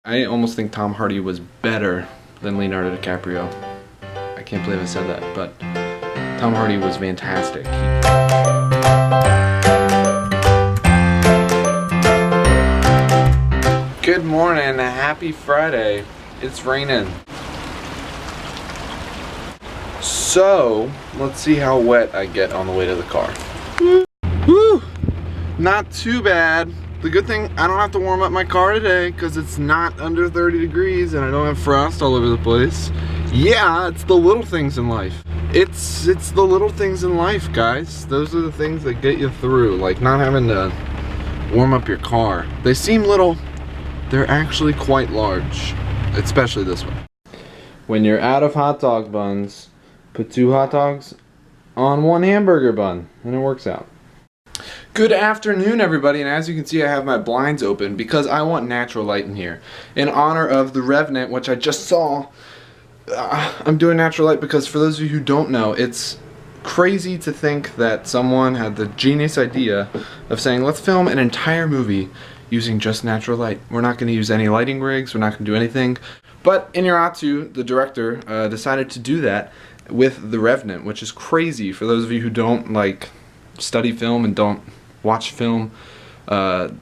I almost think Tom Hardy was better than Leonardo DiCaprio. I can't believe I said that, but Tom Hardy was fantastic. Good morning, happy Friday. It's raining. So, let's see how wet I get on the way to the car. Woo! Not too bad. The good thing, I don't have to warm up my car today because it's not under 30 degrees and I don't have frost all over the place. Yeah, it's the little things in life. It's the little things in life, guys. Those are the things that get you through, like not having to warm up your car. They seem little, they're actually quite large, especially this one. When you're out of hot dog buns, put 2 hot dogs on 1 hamburger bun and it works out. Good afternoon, everybody, and as you can see I have my blinds open because I want natural light in here. In honor of the Revenant, which I just saw, I'm doing natural light because for those of you who don't know, it's crazy to think that someone had the genius idea of saying, let's film an entire movie using just natural light. We're not going to use any lighting rigs, we're not going to do anything. But Inarritu, the director, decided to do that with the Revenant, which is crazy for those of you who don't like study film and don't watch film and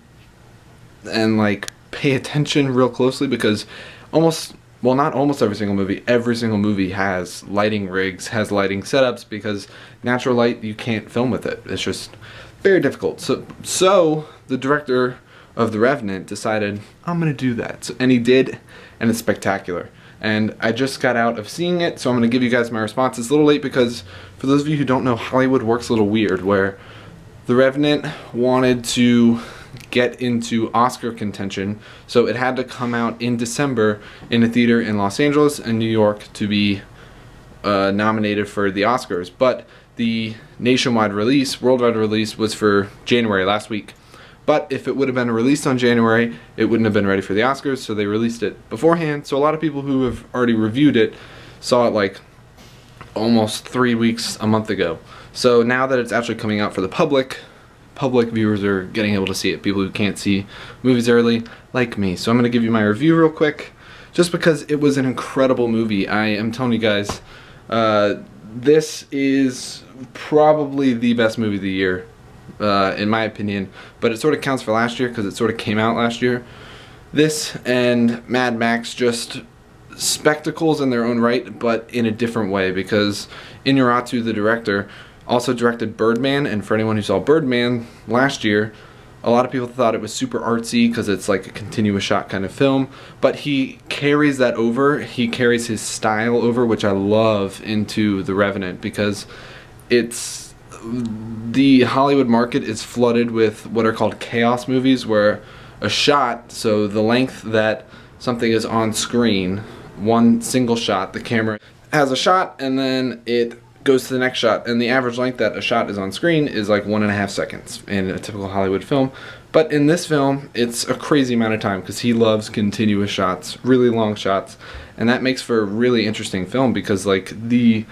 like pay attention real closely, because not almost every single movie has lighting rigs, has lighting setups, because natural light, you can't film with it. It's just very difficult. So the director of The Revenant decided, I'm gonna do that. And he did, and it's spectacular. And I just got out of seeing it, so I'm going to give you guys my response. It's a little late because, for those of you who don't know, Hollywood works a little weird, where The Revenant wanted to get into Oscar contention, so it had to come out in December in a theater in Los Angeles and New York to be nominated for the Oscars. But the nationwide release, worldwide release, was for January, last week. But if it would have been released on January, it wouldn't have been ready for the Oscars, so they released it beforehand. So a lot of people who have already reviewed it saw it like almost 3 weeks, a month ago. So now that it's actually coming out for the public viewers are getting able to see it, people who can't see movies early, like me. So I'm going to give you my review real quick, just because it was an incredible movie. I am telling you guys, this is probably the best movie of the year. In my opinion, but it sort of counts for last year because it sort of came out last year. This and Mad Max, just spectacles in their own right, but in a different way, because Inarritu, the director, also directed Birdman, and for anyone who saw Birdman last year, a lot of people thought it was super artsy because it's like a continuous shot kind of film, but he carries that over, he carries his style over, which I love, into The Revenant, because the Hollywood market is flooded with what are called chaos movies, where a shot, so the length that something is on screen, one single shot, the camera has a shot and then it goes to the next shot, and the average length that a shot is on screen is like 1.5 seconds in a typical Hollywood film. But in this film, it's a crazy amount of time because he loves continuous shots, really long shots, and that makes for a really interesting film, because like the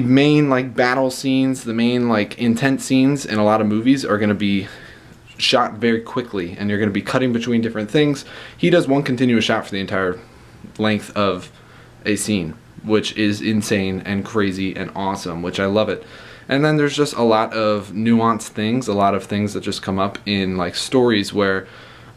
main like battle scenes, the main like intense scenes in a lot of movies are going to be shot very quickly, and you're going to be cutting between different things. He does one continuous shot for the entire length of a scene, which is insane and crazy and awesome, which I love it. And then there's just a lot of nuanced things, a lot of things that just come up in like stories where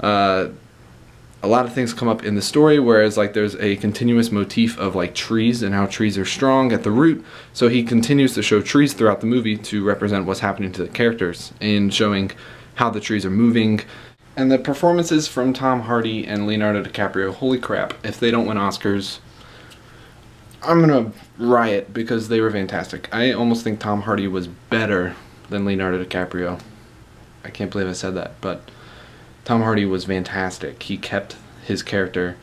a lot of things come up in the story, whereas like there's a continuous motif of like trees and how trees are strong at the root, so he continues to show trees throughout the movie to represent what's happening to the characters in showing how the trees are moving. And the performances from Tom Hardy and Leonardo DiCaprio, holy crap, if they don't win Oscars, I'm gonna riot, because they were fantastic. I almost think Tom Hardy was better than Leonardo DiCaprio. I can't believe I said that, but Tom Hardy was fantastic. He kept his character,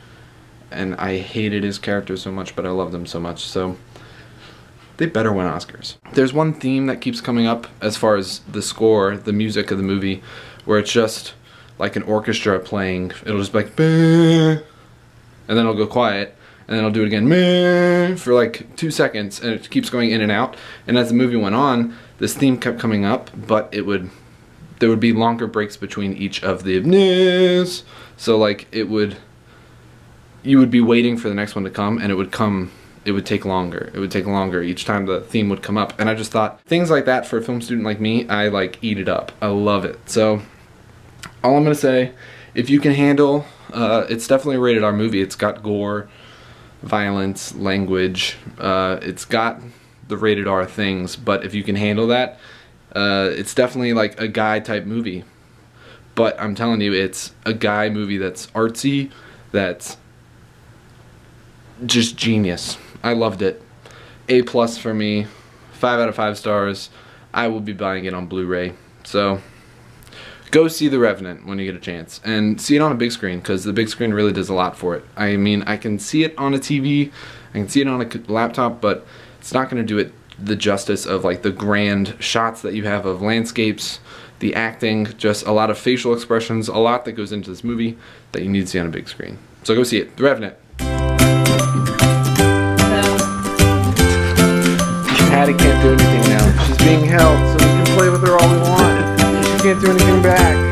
and I hated his character so much, but I loved him so much, so they better win Oscars. There's one theme that keeps coming up as far as the score, the music of the movie, where it's just like an orchestra playing. It'll just be like, bah, and then it'll go quiet, and then I'll do it again, meh, for like 2 seconds, and it keeps going in and out. And as the movie went on, this theme kept coming up, but there would be longer breaks between each of the mehs. So like it would you would be waiting for the next one to come, and it would take longer. It would take longer each time the theme would come up. And I just thought, things like that for a film student like me, I like eat it up. I love it. So all I'm gonna say, if you can handle, it's definitely a rated R movie. It's got gore, violence, language. It's got the rated R things, but if you can handle that, it's definitely like a guy type movie. But I'm telling you, it's a guy movie that's artsy, that's just genius. I loved it. A+ for me, 5 out of 5 stars. I will be buying it on Blu-ray. So go see The Revenant when you get a chance, and see it on a big screen, because the big screen really does a lot for it. I mean, I can see it on a TV, I can see it on a laptop, but it's not going to do it the justice of like the grand shots that you have of landscapes, the acting, just a lot of facial expressions, a lot that goes into this movie that you need to see on a big screen. So go see it. The Revenant. Patty can't do anything now. She's being held, so we can play with her all we want. She can't do anything back.